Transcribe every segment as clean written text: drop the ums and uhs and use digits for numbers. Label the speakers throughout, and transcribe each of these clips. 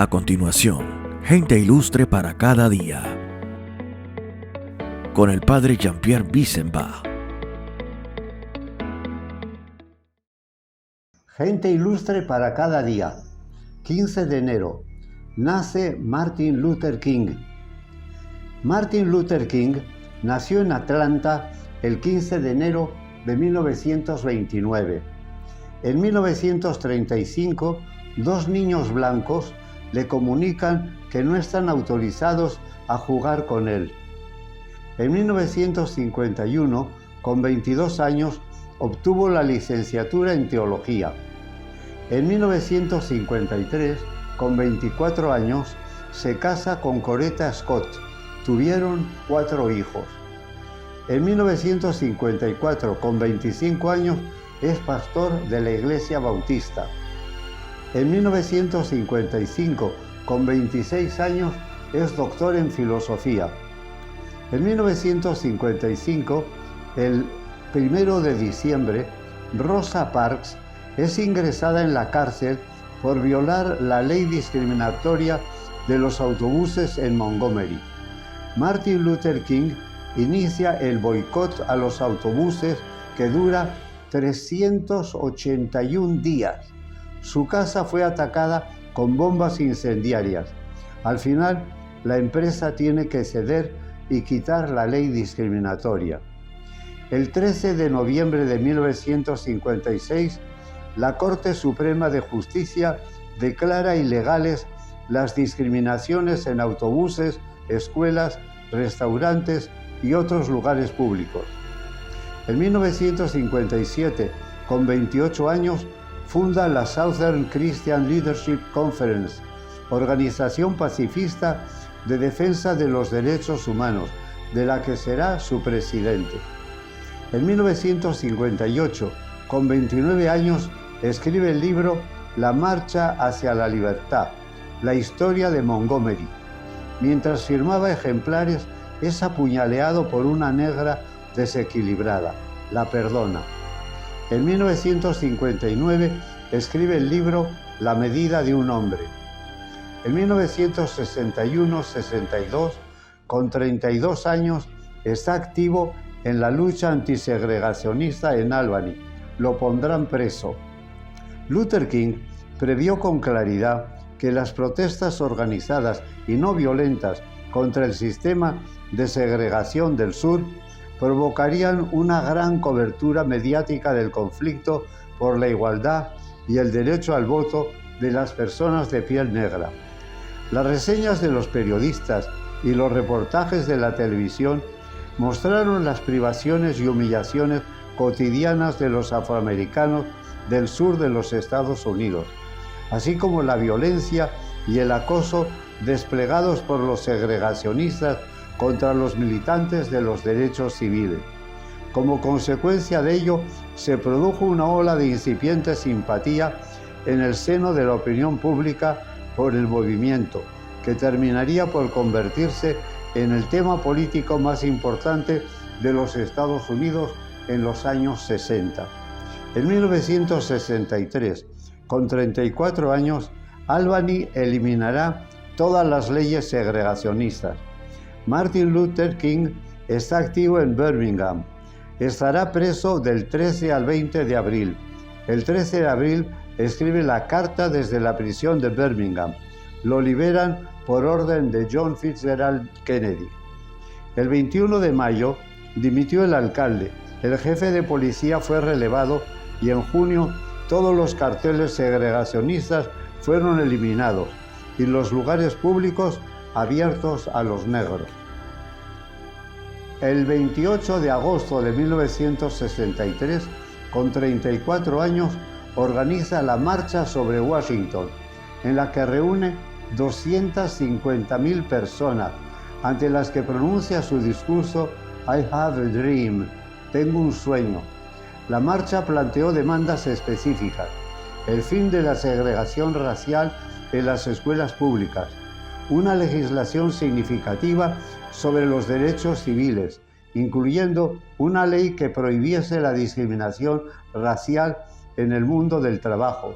Speaker 1: A continuación, gente ilustre para cada día. Con el padre Jean-Pierre Wissenbach.
Speaker 2: Gente ilustre para cada día. 15 de enero. Nace Martin Luther King. Martin Luther King nació en Atlanta el 15 de enero de 1929. En 1935, dos niños blancos le comunican que no están autorizados a jugar con él. En 1951, con 22 años, obtuvo la licenciatura en teología. En 1953, con 24 años, se casa con Coretta Scott. Tuvieron 4 hijos. En 1954, con 25 años, es pastor de la Iglesia Bautista. En 1955, con 26 años, es doctor en filosofía. En 1955, el 1 de diciembre, Rosa Parks es ingresada en la cárcel por violar la ley discriminatoria de los autobuses en Montgomery. Martin Luther King inicia el boicot a los autobuses que dura 381 días. Su casa fue atacada con bombas incendiarias. Al final, la empresa tiene que ceder y quitar la ley discriminatoria. El 13 de noviembre de 1956, la Corte Suprema de Justicia declara ilegales las discriminaciones en autobuses, escuelas, restaurantes y otros lugares públicos. En 1957, con 28 años, funda la Southern Christian Leadership Conference, organización pacifista de defensa de los derechos humanos, de la que será su presidente. En 1958, con 29 años, escribe el libro La Marcha hacia la Libertad, la historia de Montgomery. Mientras firmaba ejemplares, es apuñaleado por una negra desequilibrada. La perdona. En 1959 escribe el libro La medida de un hombre. En 1961-62, con 32 años, está activo en la lucha antisegregacionista en Albany. Lo pondrán preso. Luther King previó con claridad que las protestas organizadas y no violentas contra el sistema de segregación del sur provocarían una gran cobertura mediática del conflicto por la igualdad y el derecho al voto de las personas de piel negra. Las reseñas de los periodistas y los reportajes de la televisión mostraron las privaciones y humillaciones cotidianas de los afroamericanos del sur de los Estados Unidos, así como la violencia y el acoso desplegados por los segregacionistas contra los militantes de los derechos civiles. Como consecuencia de ello, se produjo una ola de incipiente simpatía en el seno de la opinión pública por el movimiento, que terminaría por convertirse en el tema político más importante de los Estados Unidos en los años 60. En 1963, con 34 años, Albany eliminará todas las leyes segregacionistas. Martin Luther King está activo en Birmingham. Estará preso del 13 al 20 de abril. El 13 de abril escribe la carta desde la prisión de Birmingham. Lo liberan por orden de John Fitzgerald Kennedy. El 21 de mayo dimitió el alcalde. El jefe de policía fue relevado y en junio todos los carteles segregacionistas fueron eliminados y los lugares públicos abiertos a los negros. El 28 de agosto de 1963, con 34 años, organiza la Marcha sobre Washington, en la que reúne 250.000 personas, ante las que pronuncia su discurso I have a dream, tengo un sueño. La marcha planteó demandas específicas: el fin de la segregación racial en las escuelas públicas, una legislación significativa sobre los derechos civiles, incluyendo una ley que prohibiese la discriminación racial en el mundo del trabajo,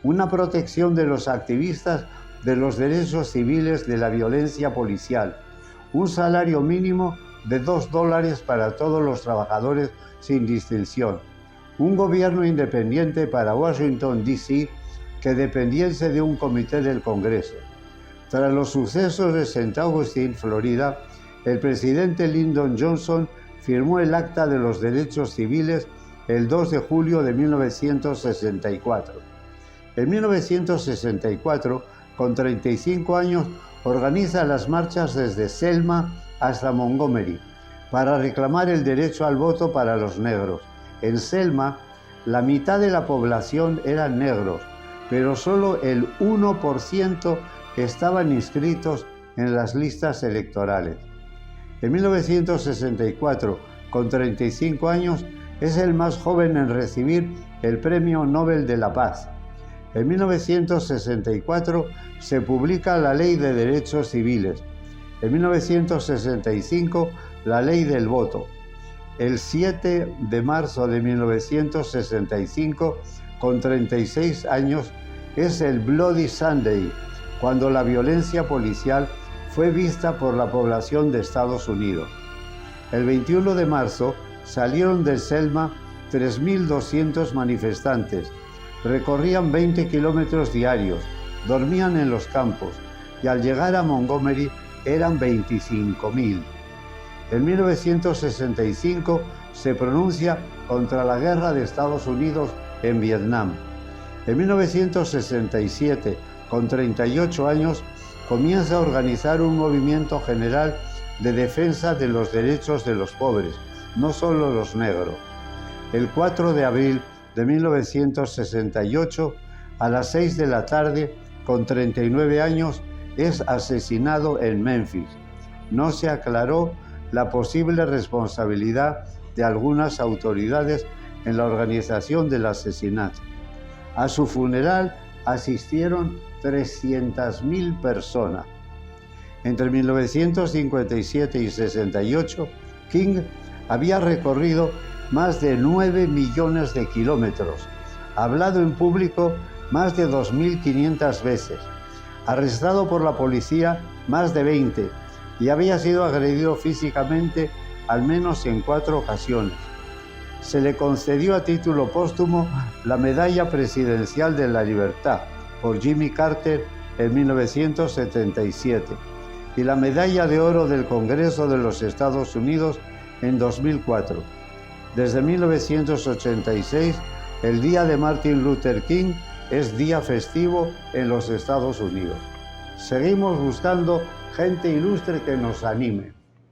Speaker 2: una protección de los activistas de los derechos civiles de la violencia policial, un salario mínimo de $2 para todos los trabajadores sin distinción, un gobierno independiente para Washington, D.C., que dependiese de un comité del Congreso. Tras los sucesos de St. Augustine, Florida, el presidente Lyndon Johnson firmó el Acta de los Derechos Civiles el 2 de julio de 1964. En 1964, con 35 años, organiza las marchas desde Selma hasta Montgomery para reclamar el derecho al voto para los negros. En Selma, la mitad de la población eran negros, pero solo el 1% estaban inscritos en las listas electorales. En 1964, con 35 años, es el más joven en recibir el Premio Nobel de la Paz. En 1964 se publica la Ley de Derechos Civiles. En 1965, la Ley del Voto. El 7 de marzo de 1965, con 36 años, es el Bloody Sunday, cuando la violencia policial fue vista por la población de Estados Unidos. El 21 de marzo salieron de Selma 3.200 manifestantes, recorrían 20 kilómetros diarios, dormían en los campos y al llegar a Montgomery eran 25.000. En 1965 se pronuncia contra la guerra de Estados Unidos en Vietnam. En 1967, con 38 años, comienza a organizar un movimiento general de defensa de los derechos de los pobres, no solo los negros. El 4 de abril de 1968, a las 6 de la tarde, con 39 años, es asesinado en Memphis. No se aclaró la posible responsabilidad de algunas autoridades en la organización del asesinato. A su funeral asistieron 300.000 personas. Entre 1957 y 68, King había recorrido más de 9 millones de kilómetros, hablado en público más de 2.500 veces, arrestado por la policía más de 20 y había sido agredido físicamente al menos en 4 ocasiones. Se le concedió a título póstumo la Medalla Presidencial de la Libertad por Jimmy Carter en 1977 y la Medalla de Oro del Congreso de los Estados Unidos en 2004. Desde 1986, el día de Martin Luther King es día festivo en los Estados Unidos. Seguimos buscando gente ilustre que nos anime.